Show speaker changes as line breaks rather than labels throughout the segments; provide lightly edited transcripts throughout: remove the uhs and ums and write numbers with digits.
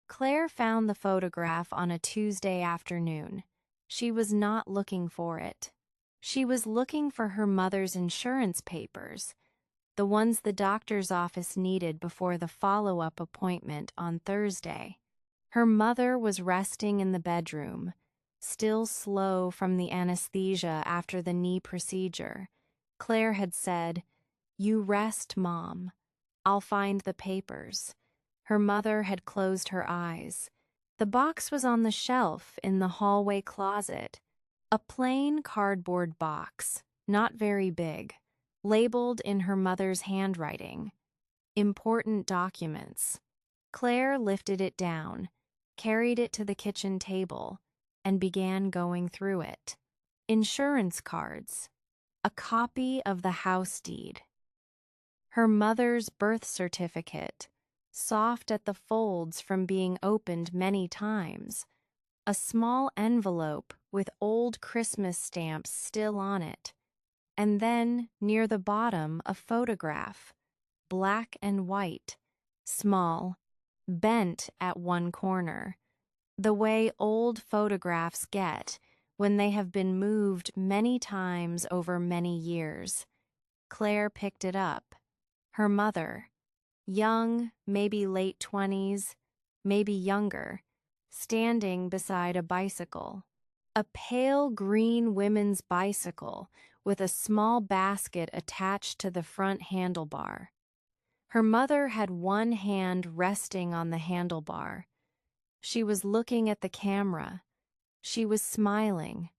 Claire found the photograph on a Tuesday afternoon. She was not looking for it. She was looking for her mother's insurance papers, the ones the doctor's office needed before the follow-up appointment on Thursday. Her mother was resting in the bedroom, still slow from the anesthesia after the knee procedure. Claire had said, "You rest, Mom. I'll find the papers." Her mother had closed her eyes. The box was on the shelf in the hallway closet. A plain cardboard box, not very big, labeled in her mother's handwriting. Important documents. Claire lifted it down, carried it to the kitchen table, and began going through it. Insurance cards. A copy of the house deed. Her mother's birth certificate, soft at the folds from being opened many times. A small envelope with old Christmas stamps still on it. And then, near the bottom, a photograph, black and white, small, bent at one corner, the way old photographs get when they have been moved many times over many years. Claire picked it up. Her mother, young, maybe late 20s, maybe younger, standing beside a bicycle. A pale green women's bicycle with a small basket attached to the front handlebar. Her mother had one hand resting on the handlebar. She was looking at the camera. She was smiling.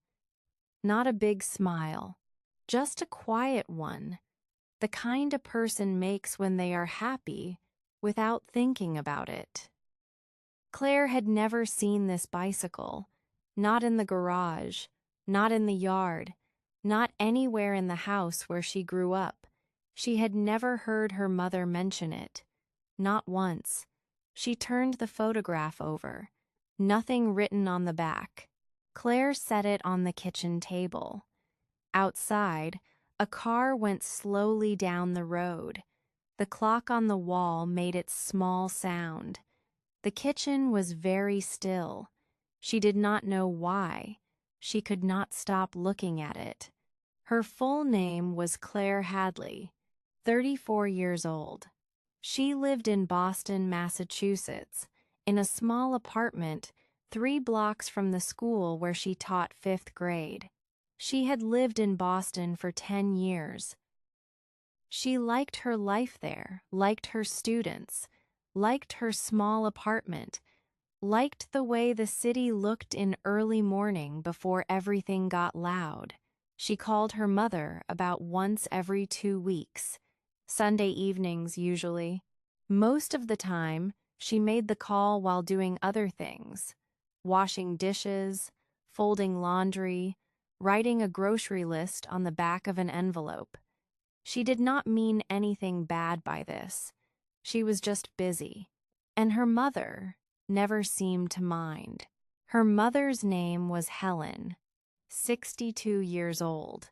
Not a big smile, just a quiet one, the kind a person makes when they are happy without thinking about it. Claire had never seen this bicycle, not in the garage, not in the yard, not anywhere in the house where she grew up. She had never heard her mother mention it, not once. She turned the photograph over, nothing written on the back. Claire set it on the kitchen table. Outside, a car went slowly down the road. The clock on the wall made its small sound. The kitchen was very still. She did not know why. She could not stop looking at it. Her full name was Claire Hadley, 34 years old. She lived in Boston, Massachusetts, in a small apartment 3 blocks from the school where she taught 5th grade. She had lived in Boston for 10 years. She liked her life there, liked her students, liked her small apartment, liked the way the city looked in early morning before everything got loud. She called her mother about once every 2 weeks, Sunday evenings usually. Most of the time, she made the call while doing other things, washing dishes, folding laundry, writing a grocery list on the back of an envelope. She did not mean anything bad by this. She was just busy. And her mother never seemed to mind. Her mother's name was Helen, 62 years old.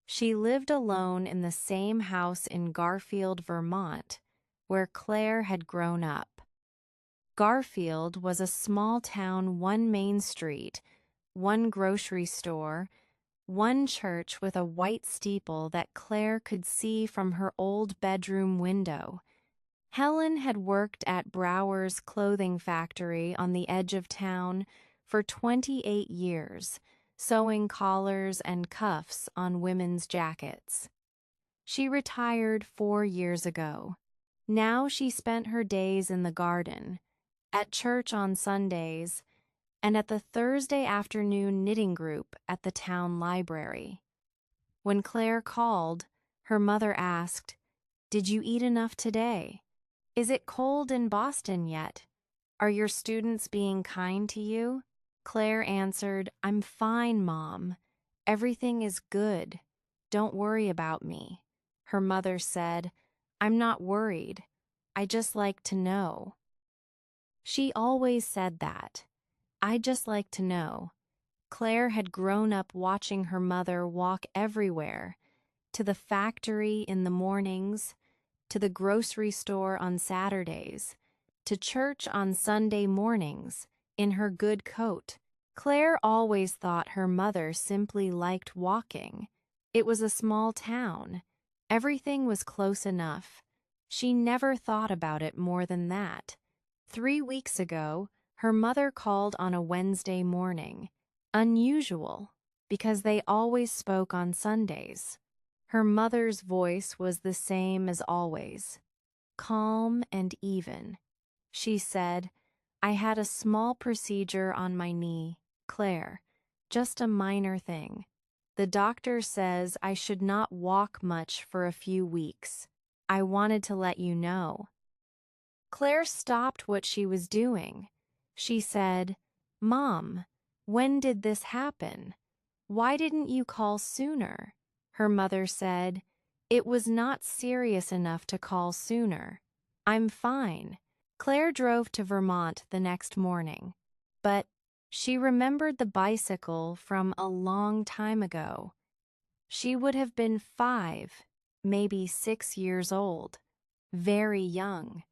She lived alone in the same house in Garfield, Vermont, where Claire had grown up. Garfield was a small town, 1 main street, 1 grocery store, 1 church with a white steeple that Claire could see from her old bedroom window. Helen had worked at Brower's clothing factory on the edge of town for 28 years, sewing collars and cuffs on women's jackets. She retired 4 years ago. Now she spent her days in the garden, at church on Sundays, and at the Thursday afternoon knitting group at the town library. When Claire called, her mother asked, "Did you eat enough today? Is it cold in Boston yet? Are your students being kind to you?" Claire answered, "I'm fine, Mom. Everything is good. Don't worry about me." Her mother said, "I'm not worried. I just like to know." She always said that. "I just like to know." Claire had grown up watching her mother walk everywhere, to the factory in the mornings, to the grocery store on Saturdays, to church on Sunday mornings, in her good coat. Claire always thought her mother simply liked walking. It was a small town. Everything was close enough. She never thought about it more than that. 3 weeks ago, her mother called on a Wednesday morning. Unusual, because they always spoke on Sundays. Her mother's voice was the same as always, calm and even. She said, "I had a small procedure on my knee, Claire, just a minor thing. The doctor says I should not walk much for a few weeks. I wanted to let you know." Claire stopped what she was doing. She said, "Mom, when did this happen? Why didn't you call sooner?" Her mother said, "It was not serious enough to call sooner. I'm fine." Claire drove to Vermont the next morning, but she remembered the bicycle from a long time ago. She would have been 5, maybe 6 years old, very young.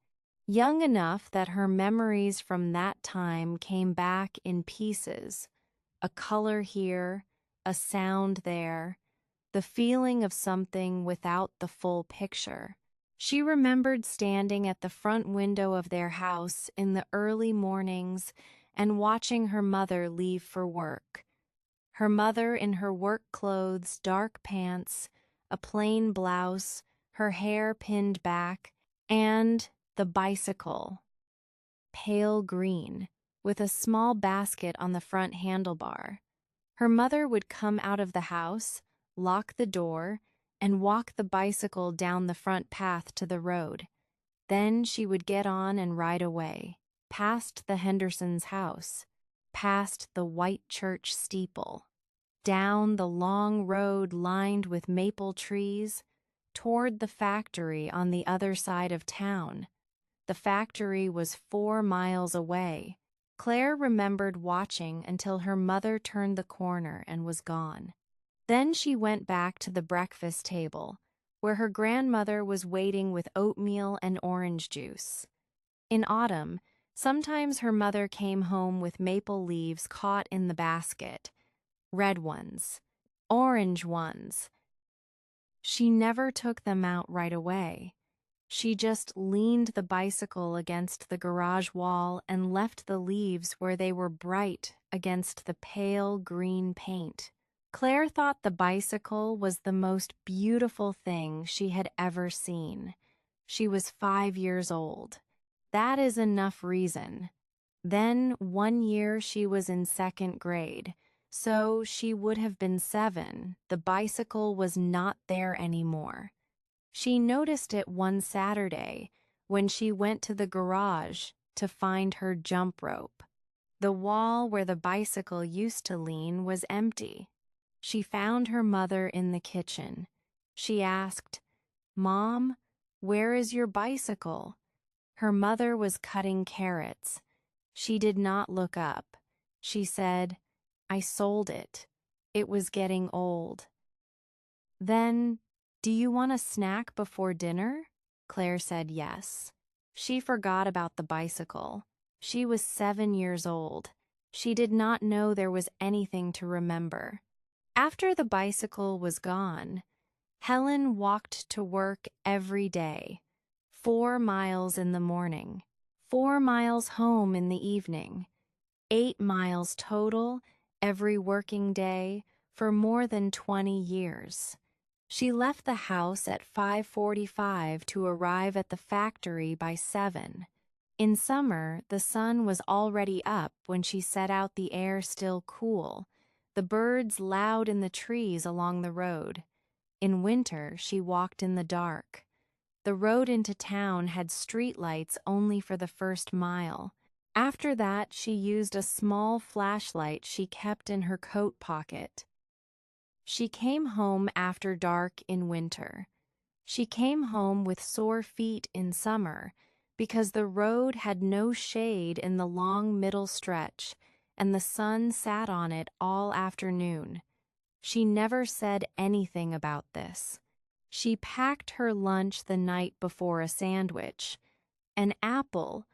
Young enough that her memories from that time came back in pieces, a color here, a sound there, the feeling of something without the full picture. She remembered standing at the front window of their house in the early mornings and watching her mother leave for work. Her mother in her work clothes, dark pants, a plain blouse, her hair pinned back, and the bicycle, pale green, with a small basket on the front handlebar. Her mother would come out of the house, lock the door, and walk the bicycle down the front path to the road. Then she would get on and ride away, past the Hendersons' house, past the white church steeple, down the long road lined with maple trees, toward the factory on the other side of town. The factory was 4 miles away. Claire remembered watching until her mother turned the corner and was gone. Then she went back to the breakfast table, where her grandmother was waiting with oatmeal and orange juice. In autumn, sometimes her mother came home with maple leaves caught in the basket, red ones, orange ones. She never took them out right away. She just leaned the bicycle against the garage wall and left the leaves where they were bright against the pale green paint. Claire thought the bicycle was the most beautiful thing she had ever seen. She was 5 years old. That is enough reason. Then 1 year she was in 2nd grade, so she would have been 7. The bicycle was not there anymore. She noticed it one Saturday when she went to the garage to find her jump rope. The wall where the bicycle used to lean was empty. She found her mother in the kitchen. She asked, "Mom, where is your bicycle?" Her mother was cutting carrots. She did not look up. She said, "I sold it. It was getting old." Then, "Do you want a snack before dinner?" Claire said yes. She forgot about the bicycle. She was 7 years old. She did not know there was anything to remember. After the bicycle was gone, Helen walked to work every day, 4 miles in the morning, 4 miles home in the evening, 8 miles total every working day for more than 20 years. She left the house at 5:45 to arrive at the factory by 7. In summer, the sun was already up when she set out, the air still cool, the birds loud in the trees along the road. In winter, she walked in the dark. The road into town had streetlights only for the first mile. After that, she used a small flashlight she kept in her coat pocket. She came home after dark in winter. She came home with sore feet in summer because the road had no shade in the long middle stretch and the sun sat on it all afternoon. She never said anything about this. She packed her lunch the night before, a sandwich, an apple,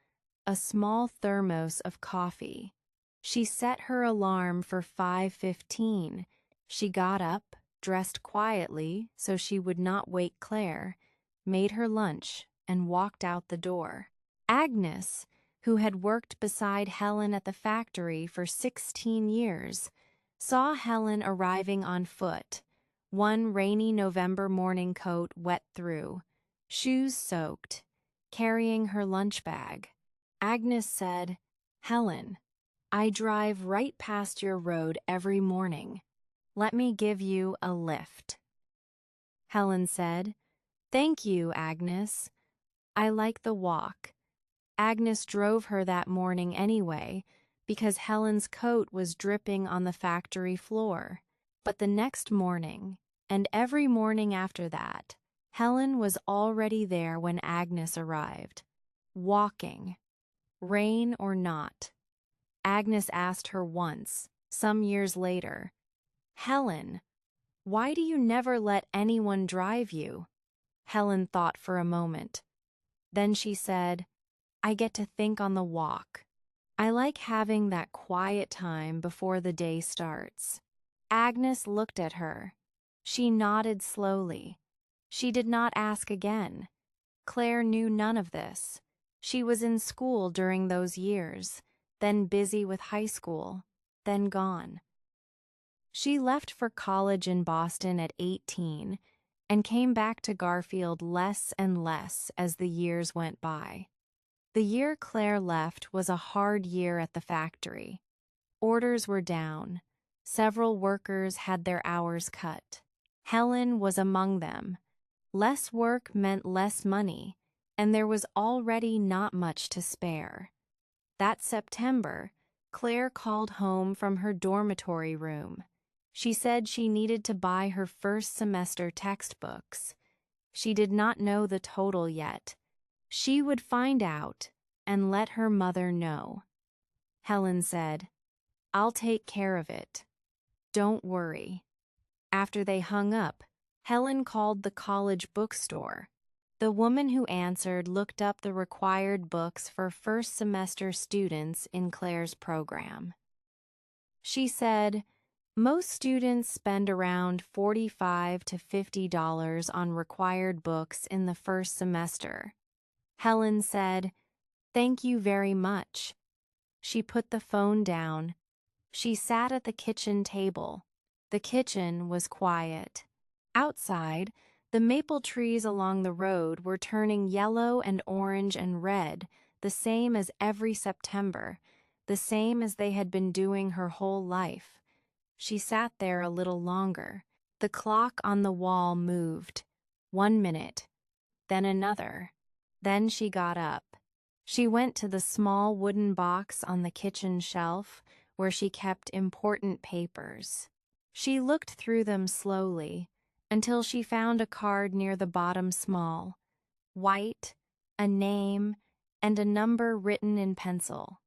a small thermos of coffee. She set her alarm for 5:15. She got up, dressed quietly so she would not wake Claire, made her lunch, and walked out the door. Agnes, who had worked beside Helen at the factory for 16 years, saw Helen arriving on foot, one rainy November morning coat wet through, shoes soaked, carrying her lunch bag. Agnes said, "Helen, I drive right past your road every morning. Let me give you a lift." Helen said, "Thank you, Agnes. I like the walk." Agnes drove her that morning anyway, because Helen's coat was dripping on the factory floor. But the next morning, and every morning after that, Helen was already there when Agnes arrived, walking, rain or not. Agnes asked her once, some years later, "Helen, why do you never let anyone drive you?" Helen thought for a moment. Then she said, "I get to think on the walk. I like having that quiet time before the day starts." Agnes looked at her. She nodded slowly. She did not ask again. Claire knew none of this. She was in school during those years, then busy with high school, then gone. She left for college in Boston at 18 and came back to Garfield less and less as the years went by. The year Claire left was a hard year at the factory. Orders were down. Several workers had their hours cut. Helen was among them. Less work meant less money, and there was already not much to spare. That September, Claire called home from her dormitory room. She said she needed to buy her first semester textbooks. She did not know the total yet. She would find out and let her mother know. Helen said, "I'll take care of it. Don't worry." After they hung up, Helen called the college bookstore. The woman who answered looked up the required books for first semester students in Claire's program. She said, "Most students spend around $45 to $50 on required books in the first semester." Helen said, "Thank you very much." She put the phone down. She sat at the kitchen table. The kitchen was quiet. Outside, the maple trees along the road were turning yellow and orange and red, the same as every September, the same as they had been doing her whole life. She sat there a little longer. The clock on the wall moved. 1 minute, then another. Then she got up. She went to the small wooden box on the kitchen shelf where she kept important papers. She looked through them slowly until she found a card near the bottom small, white, a name, and a number written in pencil.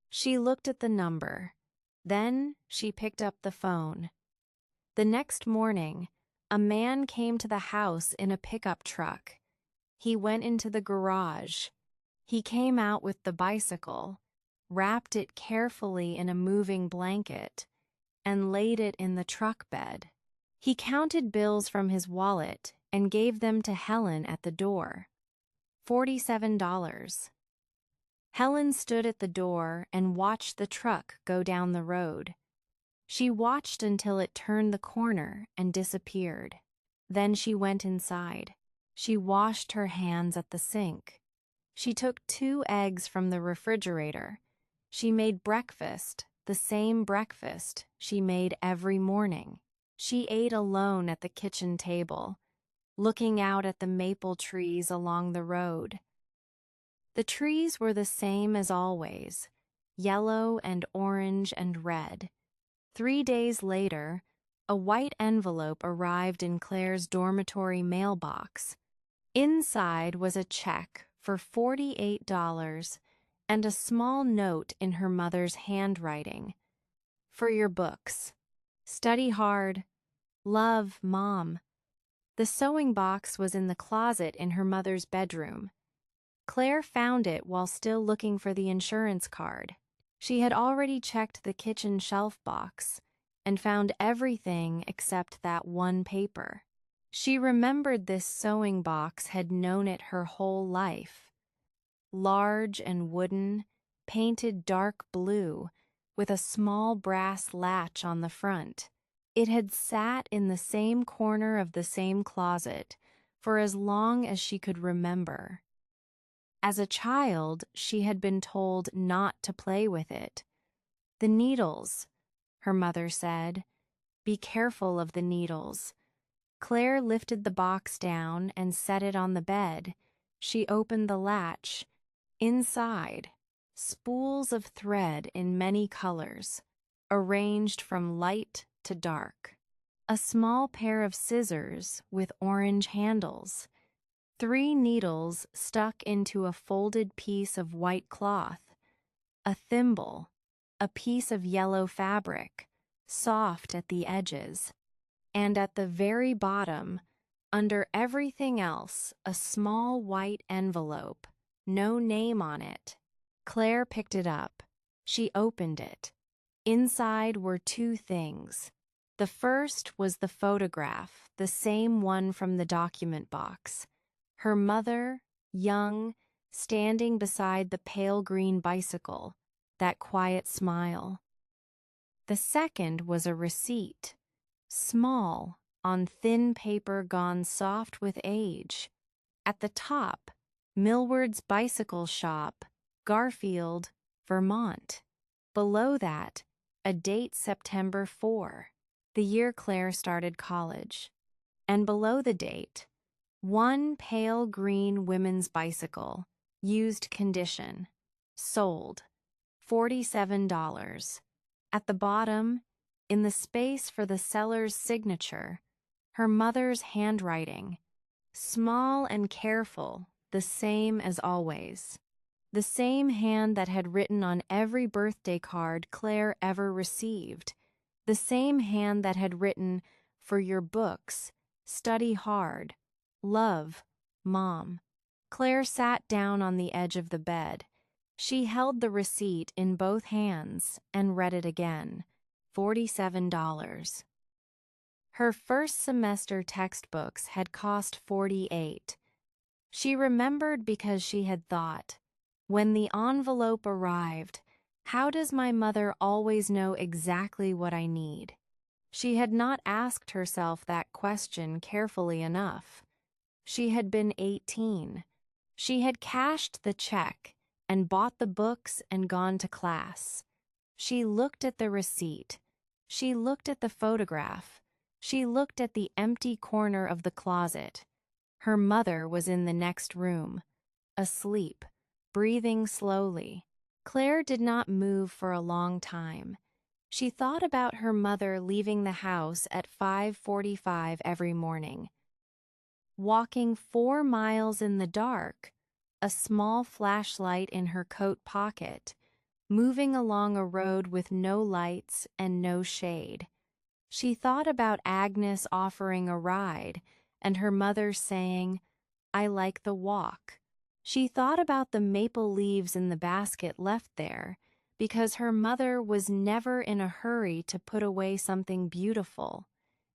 She looked at the number. Then she picked up the phone. The next morning, a man came to the house in a pickup truck. He went into the garage. He came out with the bicycle, wrapped it carefully in a moving blanket, and laid it in the truck bed. He counted bills from his wallet and gave them to Helen at the door. $47. Helen stood at the door and watched the truck go down the road. She watched until it turned the corner and disappeared. Then she went inside. She washed her hands at the sink. She took 2 eggs from the refrigerator. She made breakfast, the same breakfast she made every morning. She ate alone at the kitchen table, looking out at the maple trees along the road. The trees were the same as always, yellow and orange and red. 3 days later, a white envelope arrived in Claire's dormitory mailbox. Inside was a check for $48 and a small note in her mother's handwriting. "For your books. Study hard. Love, Mom." The sewing box was in the closet in her mother's bedroom. Claire found it while still looking for the insurance card. She had already checked the kitchen shelf box and found everything except that one paper. She remembered this sewing box had known it her whole life. Large and wooden, painted dark blue, with a small brass latch on the front. It had sat in the same corner of the same closet for as long as she could remember. As a child, she had been told not to play with it. "The needles," her mother said. "Be careful of the needles." Claire lifted the box down and set it on the bed. She opened the latch. Inside, spools of thread in many colors, arranged from light to dark. A small pair of scissors with orange handles. 3 needles stuck into a folded piece of white cloth. A thimble, a piece of yellow fabric, soft at the edges. And at the very bottom, under everything else, a small white envelope, no name on it. Claire picked it up. She opened it. Inside were 2 things. The first was the photograph, the same one from the document box. Her mother, young, standing beside the pale green bicycle, that quiet smile. The second was a receipt, small, on thin paper gone soft with age. At the top, Millward's Bicycle Shop, Garfield, Vermont. Below that, a date September 4, the year Claire started college. And below the date, 1 pale green women's bicycle, used condition, sold, $47. At the bottom, in the space for the seller's signature, her mother's handwriting, small and careful, the same as always. The same hand that had written on every birthday card Claire ever received. The same hand that had written, "For your books, study hard. Love, Mom." Claire sat down on the edge of the bed. She held the receipt in both hands and read it again. $47. Her first semester textbooks had cost $48. She remembered because she had thought, when the envelope arrived, how does my mother always know exactly what I need? She had not asked herself that question carefully enough. She had been 18. She had cashed the check and bought the books and gone to class. She looked at the receipt. She looked at the photograph. She looked at the empty corner of the closet. Her mother was in the next room, asleep, breathing slowly. Claire did not move for a long time. She thought about her mother leaving the house at 5:45 every morning, walking 4 miles in the dark, a small flashlight in her coat pocket, moving along a road with no lights and no shade. She thought about Agnes offering a ride and her mother saying, "I like the walk." She thought about the maple leaves in the basket left there because her mother was never in a hurry to put away something beautiful.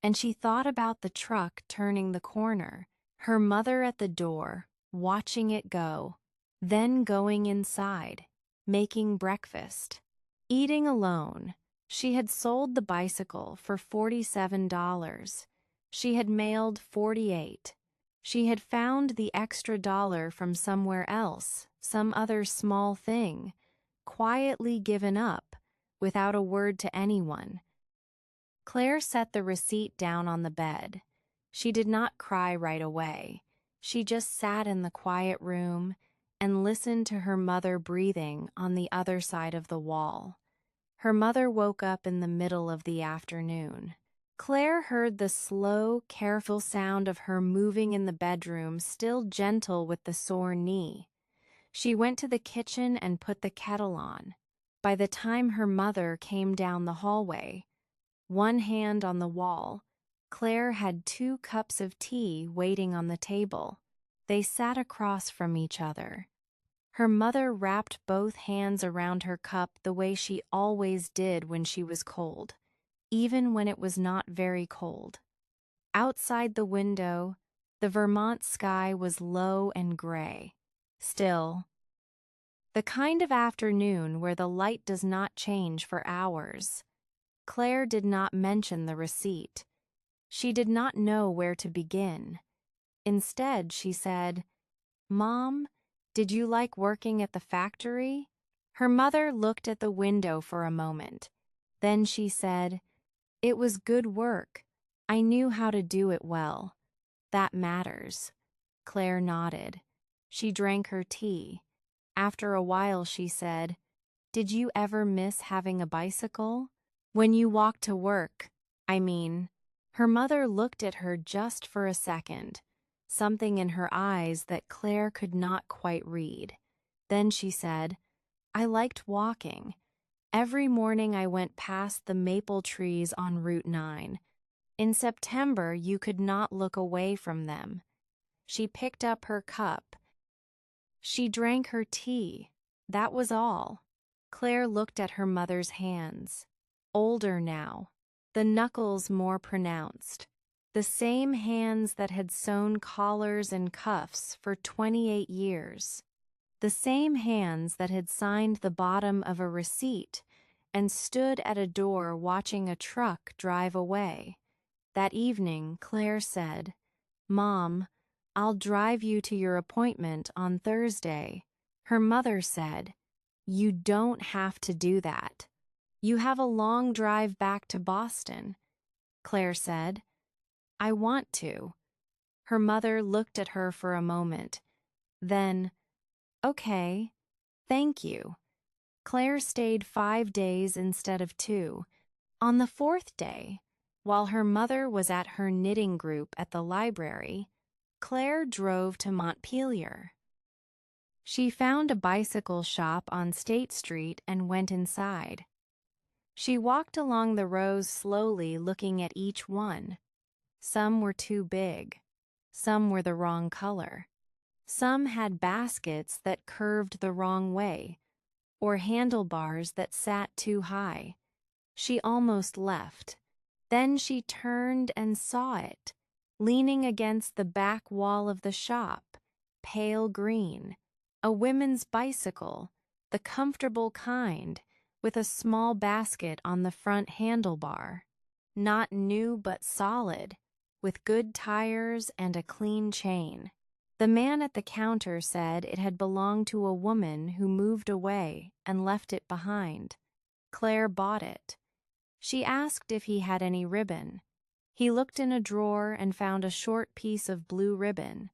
And she thought about the truck turning the corner, her mother at the door, watching it go, then going inside, making breakfast. Eating alone, she had sold the bicycle for $47. She had mailed 48. She had found the extra dollar from somewhere else, some other small thing, quietly given up, without a word to anyone. Claire set the receipt down on the bed. She did not cry right away. She just sat in the quiet room and listened to her mother breathing on the other side of the wall. Her mother woke up in the middle of the afternoon. Claire heard the slow, careful sound of her moving in the bedroom, still gentle with the sore knee. She went to the kitchen and put the kettle on. By the time her mother came down the hallway, one hand on the wall, Claire had 2 cups of tea waiting on the table. They sat across from each other. Her mother wrapped both hands around her cup the way she always did when she was cold, even when it was not very cold. Outside the window, the Vermont sky was low and gray, still. The kind of afternoon where the light does not change for hours. Claire did not mention the receipt. She did not know where to begin. Instead, she said, "Mom, did you like working at the factory?" Her mother looked at the window for a moment. Then she said, "It was good work. I knew how to do it well. That matters." Claire nodded. She drank her tea. After a while, she said, "Did you ever miss having a bicycle? When you walked to work, I mean." Her mother looked at her just for a second, something in her eyes that Claire could not quite read. Then she said, "I liked walking. Every morning I went past the maple trees on Route 9. In September, you could not look away from them." She picked up her cup. She drank her tea. That was all. Claire looked at her mother's hands. Older now, the knuckles more pronounced. The same hands that had sewn collars and cuffs for 28 years. The same hands that had signed the bottom of a receipt and stood at a door watching a truck drive away. That evening, Claire said, "Mom, I'll drive you to your appointment on Thursday." Her mother said, "You don't have to do that. You have a long drive back to Boston." Claire said, "I want to." Her mother looked at her for a moment. Then, "Okay, thank you." Claire stayed 5 days instead of 2. On the 4th day, while her mother was at her knitting group at the library, Claire drove to Montpelier. She found a bicycle shop on State Street and went inside. She walked along the rows slowly, looking at each one. Some were too big. Some were the wrong color. Some had baskets that curved the wrong way, or handlebars that sat too high. She almost left. Then she turned and saw it, leaning against the back wall of the shop, pale green, a women's bicycle, the comfortable kind, with a small basket on the front handlebar. Not new but solid, with good tires and a clean chain. The man at the counter said it had belonged to a woman who moved away and left it behind. Claire bought it. She asked if he had any ribbon. He looked in a drawer and found a short piece of blue ribbon.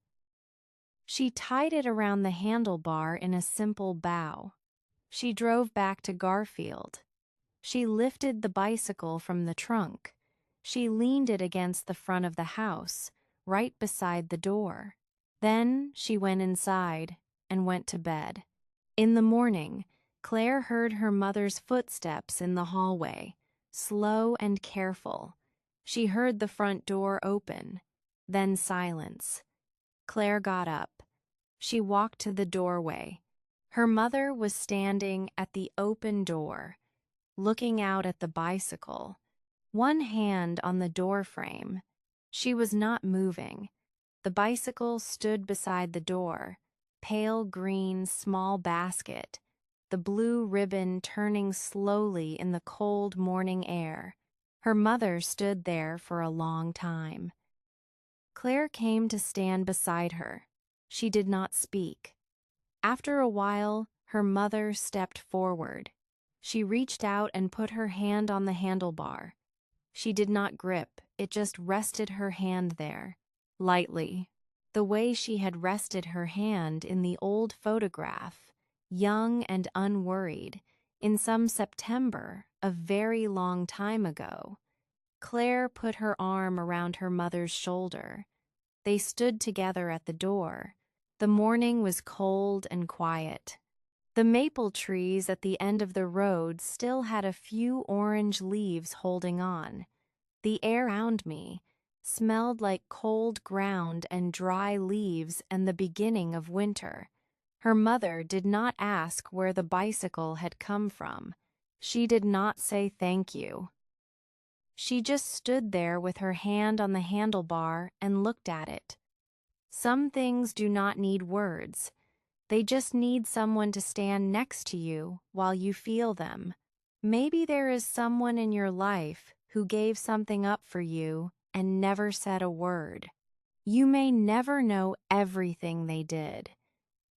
She tied it around the handlebar in a simple bow. She drove back to Garfield. She lifted the bicycle from the trunk. She leaned it against the front of the house, right beside the door. Then she went inside and went to bed. In the morning, Claire heard her mother's footsteps in the hallway, slow and careful. She heard the front door open, then silence. Claire got up. She walked to the doorway. Her mother was standing at the open door, looking out at the bicycle, one hand on the door frame. She was not moving. The bicycle stood beside the door, pale green small basket, the blue ribbon turning slowly in the cold morning air. Her mother stood there for a long time. Claire came to stand beside her. She did not speak. After a while, her mother stepped forward. She reached out and put her hand on the handlebar. She did not grip, it just rested her hand there, lightly, the way she had rested her hand in the old photograph, young and unworried, in some September, a very long time ago. Claire put her arm around her mother's shoulder. They stood together at the door. The morning was cold and quiet. The maple trees at the end of the road still had a few orange leaves holding on. The air around me smelled like cold ground and dry leaves and the beginning of winter. Her mother did not ask where the bicycle had come from. She did not say thank you. She just stood there with her hand on the handlebar and looked at it. Some things do not need words. They just need someone to stand next to you while you feel them. Maybe there is someone in your life who gave something up for you and never said a word. You may never know everything they did,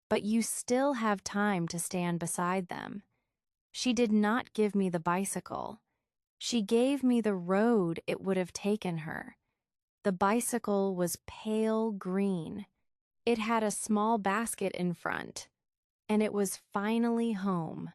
but you still have time to stand beside them. She did not give me the bicycle. She gave me the road it would have taken her. The bicycle was pale green. It had a small basket in front, and it was finally home.